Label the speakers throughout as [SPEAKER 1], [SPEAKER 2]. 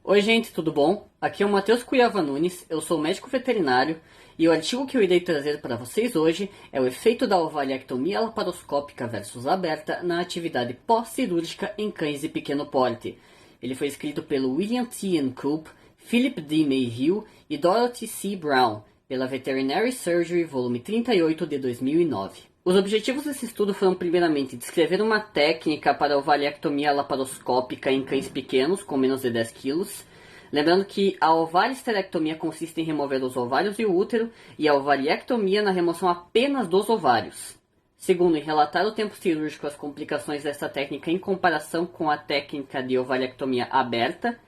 [SPEAKER 1] Oi gente, tudo bom? Aqui é o Matheus Cuyava Nunes, eu sou médico veterinário e o artigo que eu irei trazer para vocês hoje é o efeito da ovalectomia laparoscópica versus aberta na atividade pós-cirúrgica em cães de pequeno porte. Ele foi escrito pelo William T. Coop, Philip D. Mayhew e Dorothy C. Brown, pela Veterinary Surgery, volume 38 de 2009. Os objetivos desse estudo foram primeiramente descrever uma técnica para a ovalectomia laparoscópica em cães pequenos com menos de 10 quilos. Lembrando que a ovariesterectomia consiste em remover os ovários e o útero e a ovariectomia na remoção apenas dos ovários. Segundo, em relatar o tempo cirúrgico, as complicações dessa técnica em comparação com a técnica de ovalectomia aberta.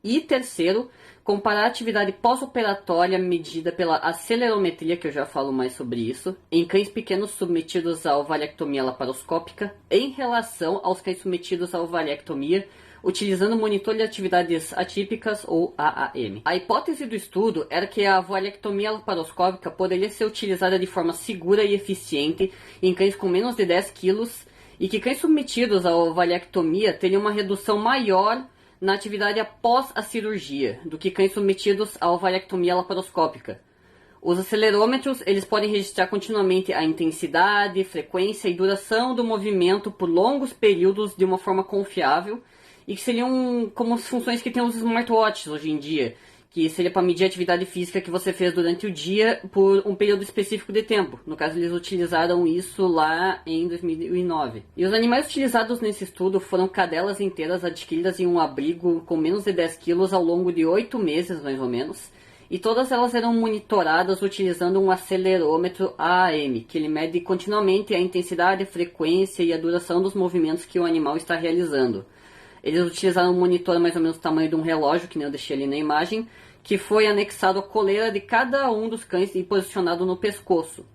[SPEAKER 1] E terceiro, comparar a atividade pós-operatória medida pela acelerometria, que eu já falo mais sobre isso, em cães pequenos submetidos à ovalectomia laparoscópica em relação aos cães submetidos à ovalectomia, utilizando monitor de atividades atípicas ou AAM. A hipótese do estudo era que a ovalectomia laparoscópica poderia ser utilizada de forma segura e eficiente em cães com menos de 10 quilos e que cães submetidos à ovalectomia teriam uma redução maior na atividade após a cirurgia, do que cães submetidos à ovalectomia laparoscópica. Os acelerômetros eles podem registrar continuamente a intensidade, frequência e duração do movimento por longos períodos de uma forma confiável, e que seriam como as funções que tem os smartwatches hoje em dia, que seria para medir a atividade física que você fez durante o dia por um período específico de tempo. No caso, eles utilizaram isso lá em 2009. E os animais utilizados nesse estudo foram cadelas inteiras adquiridas em um abrigo com menos de 10 quilos ao longo de 8 meses, mais ou menos. E todas elas eram monitoradas utilizando um acelerômetro AAM, que ele mede continuamente a intensidade, a frequência e a duração dos movimentos que o animal está realizando. Eles utilizaram um monitor mais ou menos do tamanho de um relógio, que nem eu deixei ali na imagem, que foi anexado à coleira de cada um dos cães e posicionado no pescoço.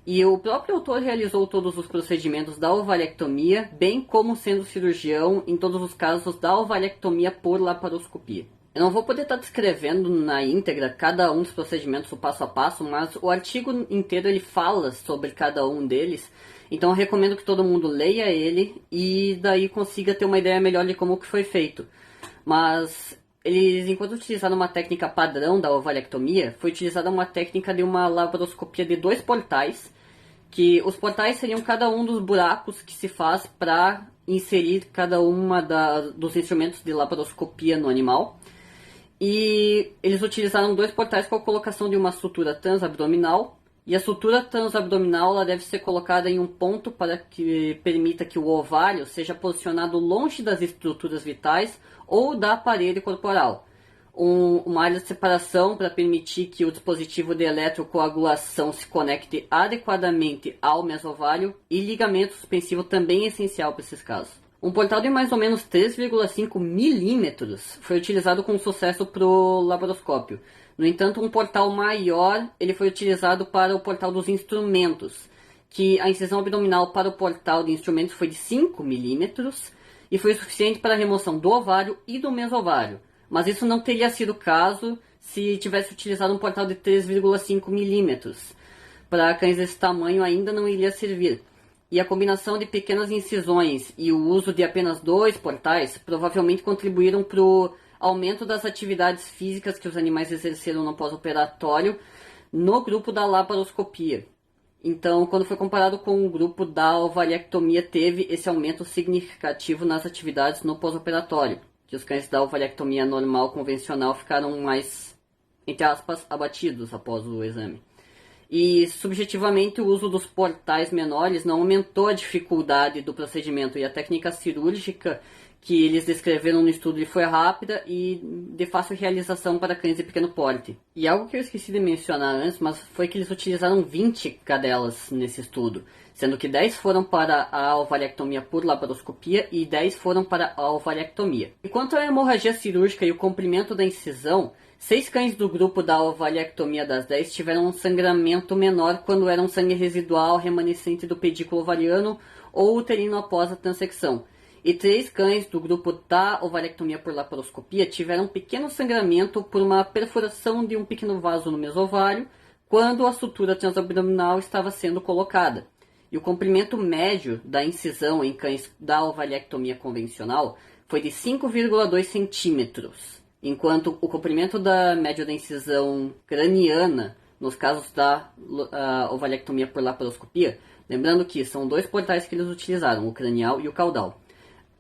[SPEAKER 1] E o próprio autor realizou todos os procedimentos da ovalectomia, bem como sendo cirurgião em todos os casos da ovalectomia por laparoscopia. Eu não vou poder estar descrevendo na íntegra cada um dos procedimentos, o passo a passo, mas o artigo inteiro ele fala sobre cada um deles. Então eu recomendo que todo mundo leia ele e daí consiga ter uma ideia melhor de como que foi feito. Mas eles, enquanto utilizaram uma técnica padrão da ovalectomia, foi utilizada uma técnica de uma laparoscopia de 2 portais, que os portais seriam cada um dos buracos que se faz para inserir cada uma dos instrumentos de laparoscopia no animal. E eles utilizaram 2 portais com a colocação de uma sutura transabdominal. E a sutura transabdominal ela deve ser colocada em um ponto para que permita que o ovário seja posicionado longe das estruturas vitais ou da parede corporal. Uma área de separação para permitir que o dispositivo de eletrocoagulação se conecte adequadamente ao mesovário, e ligamento suspensivo também é essencial para esses casos. Um portal de mais ou menos 3,5 milímetros foi utilizado com sucesso para o laparoscópio. No entanto, um portal maior ele foi utilizado para o portal dos instrumentos, que a incisão abdominal para o portal de instrumentos foi de 5 milímetros e foi suficiente para a remoção do ovário e do mesovário. Mas isso não teria sido o caso se tivesse utilizado um portal de 3,5 milímetros. Para cães desse tamanho ainda não iria servir. E a combinação de pequenas incisões e o uso de apenas 2 portais provavelmente contribuíram para o aumento das atividades físicas que os animais exerceram no pós-operatório no grupo da laparoscopia. Então, quando foi comparado com o grupo da ovalectomia, teve esse aumento significativo nas atividades no pós-operatório, que os cães da ovalectomia normal convencional ficaram mais, entre aspas, abatidos após o exame. E, subjetivamente, o uso dos portais menores não aumentou a dificuldade do procedimento, e a técnica cirúrgica que eles descreveram no estudo foi rápida e de fácil realização para cães de pequeno porte. E algo que eu esqueci de mencionar antes, mas foi que eles utilizaram 20 cadelas nesse estudo, sendo que 10 foram para a ovalectomia por laparoscopia e 10 foram para a ovalectomia. Enquanto a hemorragia cirúrgica e o comprimento da incisão, 6 cães do grupo da ovalectomia das 10 tiveram um sangramento menor quando era um sangue residual remanescente do pedículo ovariano ou uterino após a transecção. E 3 cães do grupo da ovalectomia por laparoscopia tiveram um pequeno sangramento por uma perfuração de um pequeno vaso no mesovário quando a sutura transabdominal estava sendo colocada. E o comprimento médio da incisão em cães da ovalectomia convencional foi de 5,2 centímetros. enquanto o comprimento da média da incisão craniana, nos casos da ovalectomia por laparoscopia, lembrando que são dois portais que eles utilizaram, o cranial e o caudal.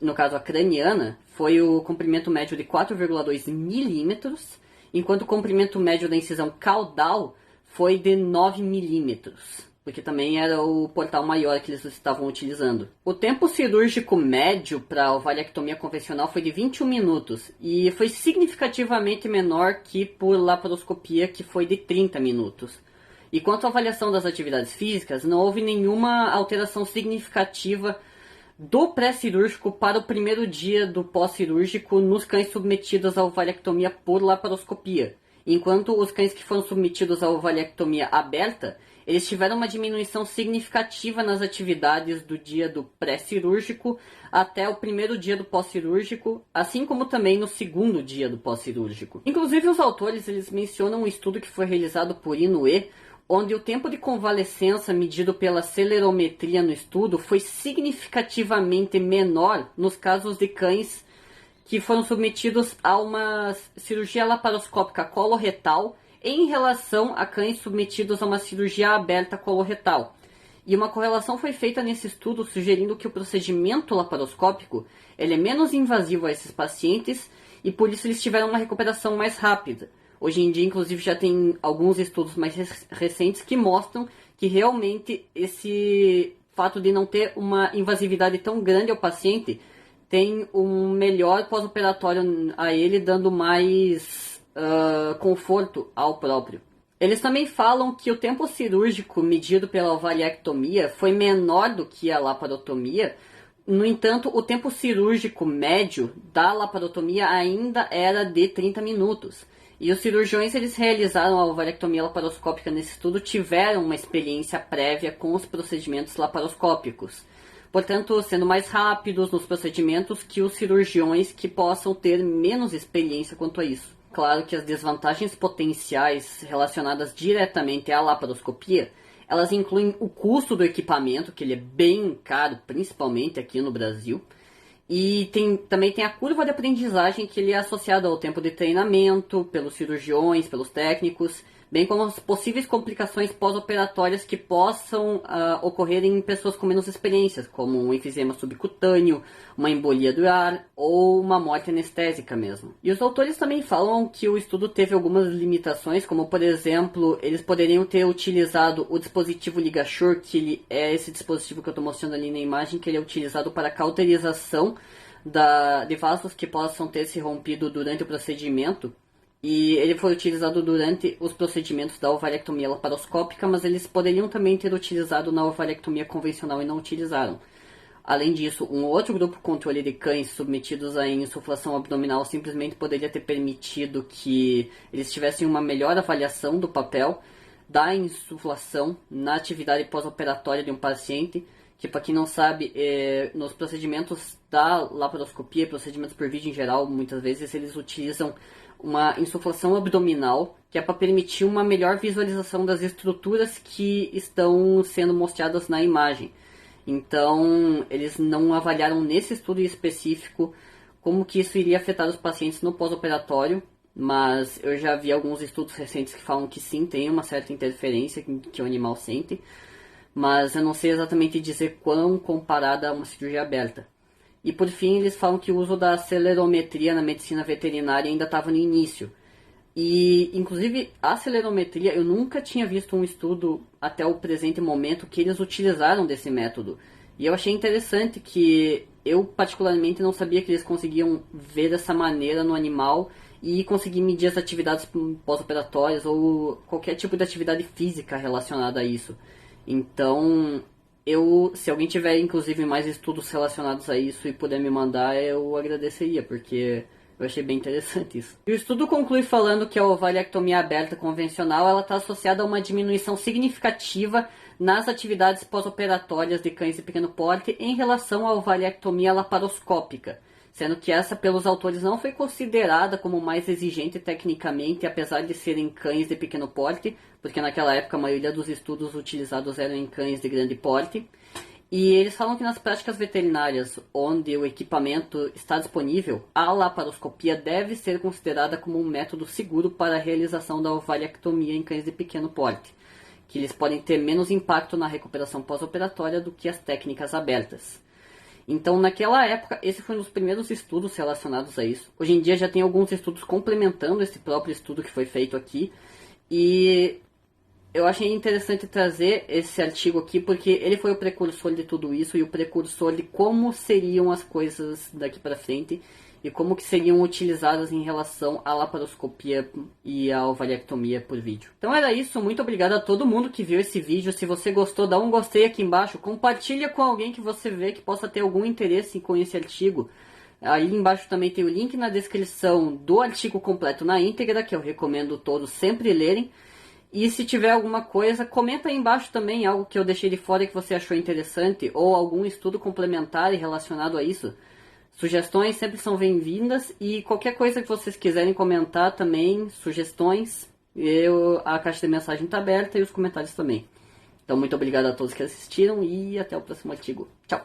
[SPEAKER 1] No caso, a craniana foi o comprimento médio de 4,2 milímetros, enquanto o comprimento médio da incisão caudal foi de 9 milímetros, porque também era o portal maior que eles estavam utilizando. O tempo cirúrgico médio para a ovalectomia convencional foi de 21 minutos, e foi significativamente menor que por laparoscopia, que foi de 30 minutos. E quanto à avaliação das atividades físicas, não houve nenhuma alteração significativa do pré-cirúrgico para o primeiro dia do pós-cirúrgico nos cães submetidos à ovalectomia por laparoscopia, enquanto os cães que foram submetidos à ovalectomia aberta, eles tiveram uma diminuição significativa nas atividades do dia do pré-cirúrgico até o primeiro dia do pós-cirúrgico, assim como também no segundo dia do pós-cirúrgico. Inclusive, os autores eles mencionam um estudo que foi realizado por Inoue, onde o tempo de convalescença medido pela celerometria no estudo foi significativamente menor nos casos de cães que foram submetidos a uma cirurgia laparoscópica coloretal em relação a cães submetidos a uma cirurgia aberta coloretal. E uma correlação foi feita nesse estudo sugerindo que o procedimento laparoscópico ele é menos invasivo a esses pacientes e por isso eles tiveram uma recuperação mais rápida. Hoje em dia, inclusive, já tem alguns estudos mais recentes que mostram que realmente esse fato de não ter uma invasividade tão grande ao paciente tem um melhor pós-operatório a ele, dando mais conforto ao próprio. Eles também falam que o tempo cirúrgico medido pela ovalectomia foi menor do que a laparotomia. No entanto, o tempo cirúrgico médio da laparotomia ainda era de 30 minutos. E os cirurgiões eles realizaram a ovalectomia laparoscópica nesse estudo tiveram uma experiência prévia com os procedimentos laparoscópicos. Portanto, sendo mais rápidos nos procedimentos que os cirurgiões que possam ter menos experiência quanto a isso. Claro que as desvantagens potenciais relacionadas diretamente à laparoscopia, elas incluem o custo do equipamento, que ele é bem caro, principalmente aqui no Brasil. E também tem a curva de aprendizagem que ele é associado ao tempo de treinamento, pelos cirurgiões, pelos técnicos, bem como as possíveis complicações pós-operatórias que possam ocorrer em pessoas com menos experiências, como um enfisema subcutâneo, uma embolia do ar ou uma morte anestésica mesmo. E os autores também falam que o estudo teve algumas limitações, como por exemplo, eles poderiam ter utilizado o dispositivo LigaSure, que ele é esse dispositivo que eu estou mostrando ali na imagem, que ele é utilizado para cauterização de vasos que possam ter se rompido durante o procedimento. E ele foi utilizado durante os procedimentos da ovalectomia laparoscópica, mas eles poderiam também ter utilizado na ovalectomia convencional e não utilizaram. Além disso, um outro grupo controle de cães submetidos à insuflação abdominal simplesmente poderia ter permitido que eles tivessem uma melhor avaliação do papel da insuflação na atividade pós-operatória de um paciente, que para quem não sabe, nos procedimentos da laparoscopia, procedimentos por vídeo em geral, muitas vezes eles utilizam uma insuflação abdominal, que é para permitir uma melhor visualização das estruturas que estão sendo mostradas na imagem. Então, eles não avaliaram nesse estudo específico como que isso iria afetar os pacientes no pós-operatório, mas eu já vi alguns estudos recentes que falam que sim, tem uma certa interferência que o animal sente, mas eu não sei exatamente dizer quão comparada a uma cirurgia aberta. E por fim, eles falam que o uso da celerometria na medicina veterinária ainda estava no início. E, inclusive, a celerometria, eu nunca tinha visto um estudo até o presente momento que eles utilizaram desse método. E eu achei interessante que eu, particularmente, não sabia que eles conseguiam ver dessa maneira no animal e conseguir medir as atividades pós-operatórias ou qualquer tipo de atividade física relacionada a isso. Então, se alguém tiver, inclusive, mais estudos relacionados a isso e puder me mandar, eu agradeceria, porque eu achei bem interessante isso. E o estudo conclui falando que a ovalectomia aberta convencional ela está associada a uma diminuição significativa nas atividades pós-operatórias de cães de pequeno porte em relação à ovalectomia laparoscópica, sendo que essa, pelos autores, não foi considerada como mais exigente tecnicamente, apesar de serem cães de pequeno porte, porque naquela época a maioria dos estudos utilizados eram em cães de grande porte. E eles falam que nas práticas veterinárias, onde o equipamento está disponível, a laparoscopia deve ser considerada como um método seguro para a realização da ovariectomia em cães de pequeno porte, que eles podem ter menos impacto na recuperação pós-operatória do que as técnicas abertas. Então, naquela época, esse foi um dos primeiros estudos relacionados a isso. Hoje em dia já tem alguns estudos complementando esse próprio estudo que foi feito aqui. E eu achei interessante trazer esse artigo aqui porque ele foi o precursor de tudo isso e o precursor de como seriam as coisas daqui para frente e como que seriam utilizadas em relação à laparoscopia e à ovariectomia por vídeo. Então era isso, muito obrigado a todo mundo que viu esse vídeo. Se você gostou, dá um gostei aqui embaixo, compartilha com alguém que você vê que possa ter algum interesse com esse artigo. Ali embaixo também tem o link na descrição do artigo completo na íntegra, que eu recomendo todos sempre lerem. E se tiver alguma coisa, comenta aí embaixo também algo que eu deixei de fora que você achou interessante ou algum estudo complementar relacionado a isso. Sugestões sempre são bem-vindas e qualquer coisa que vocês quiserem comentar também, sugestões, a caixa de mensagem está aberta e os comentários também. Então muito obrigado a todos que assistiram e até o próximo artigo. Tchau!